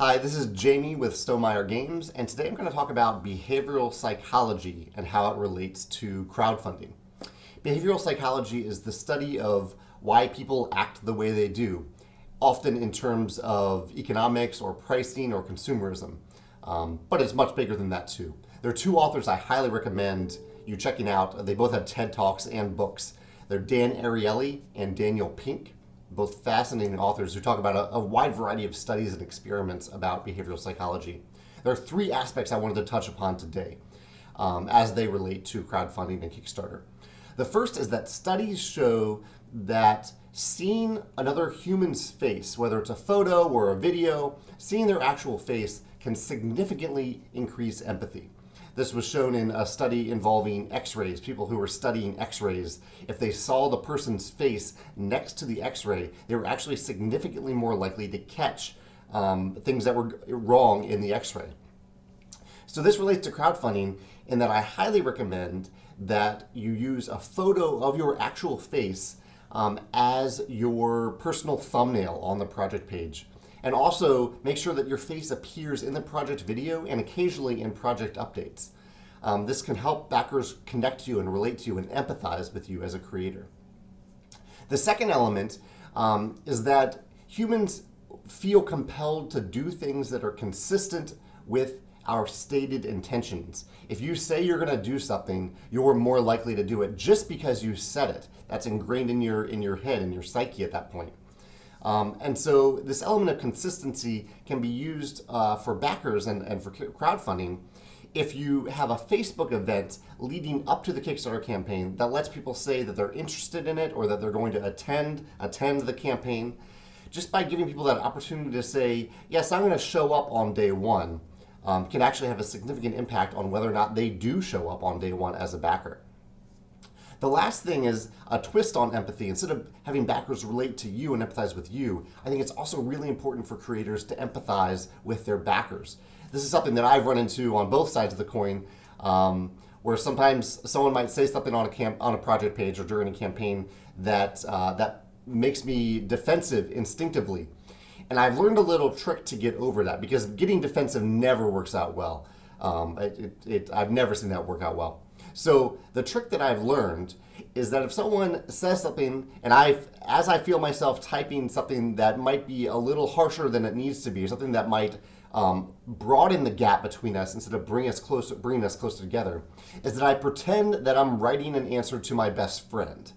Hi, this is Jamie with Stonemaier Games, and today I'm going to talk about behavioral psychology and how it relates to crowdfunding. Behavioral psychology is the study of why people act the way they do, often in terms of economics or pricing or consumerism, but it's much bigger than that too. There are two authors I highly recommend you checking out. They both have TED Talks and books. They're Dan Ariely and Daniel Pink, both fascinating authors who talk about a wide variety of studies and experiments about behavioral psychology. There are three aspects I wanted to touch upon today as they relate to crowdfunding and Kickstarter. The first is that studies show that seeing another human's face, whether it's a photo or a video, seeing their actual face can significantly increase empathy. This was shown in a study involving x-rays, people who were studying x-rays. If they saw the person's face next to the x-ray, they were actually significantly more likely to catch things that were wrong in the x-ray. So this relates to crowdfunding in that I highly recommend that you use a photo of your actual face as your personal thumbnail on the project page. And also make sure that your face appears in the project video and occasionally in project updates. This can help backers connect to you and relate to you and empathize with you as a creator. The second element is that humans feel compelled to do things that are consistent with our stated intentions. If you say you're going to do something, you're more likely to do it just because you said it. That's ingrained in your head, in your psyche at that point. And so this element of consistency can be used for backers and for crowdfunding if you have a Facebook event leading up to the Kickstarter campaign that lets people say that they're interested in it or that they're going to attend the campaign. Just by giving people that opportunity to say, yes, I'm going to show up on day one, can actually have a significant impact on whether or not they do show up on day one as a backer. The last thing is a twist on empathy. Instead of having backers relate to you and empathize with you, I think it's also really important for creators to empathize with their backers. This is something that I've run into on both sides of the coin, where sometimes someone might say something on a project page or during a campaign that makes me defensive instinctively. And I've learned a little trick to get over that, because getting defensive never works out well. I've never seen that work out well. So the trick that I've learned is that if someone says something and as I feel myself typing something that might be a little harsher than it needs to be, or something that might broaden the gap between us instead of bringing us closer together, is that I pretend that I'm writing an answer to my best friend.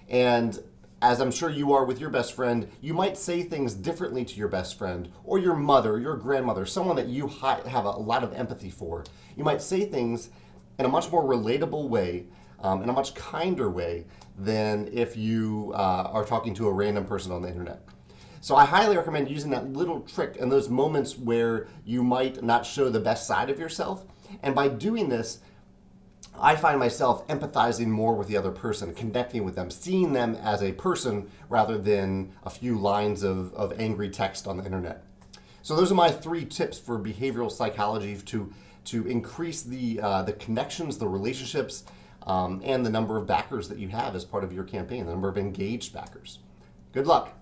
And as I'm sure you are with your best friend, you might say things differently to your best friend or your mother, your grandmother, someone that you have a lot of empathy for. You might say things in a much more relatable way, in a much kinder way than if you are talking to a random person on the internet. So I highly recommend using that little trick in those moments where you might not show the best side of yourself. And by doing this, I find myself empathizing more with the other person, connecting with them, seeing them as a person rather than a few lines of angry text on the internet. So those are my three tips for behavioral psychology to increase the connections, the relationships, and the number of backers that you have as part of your campaign, the number of engaged backers. Good luck.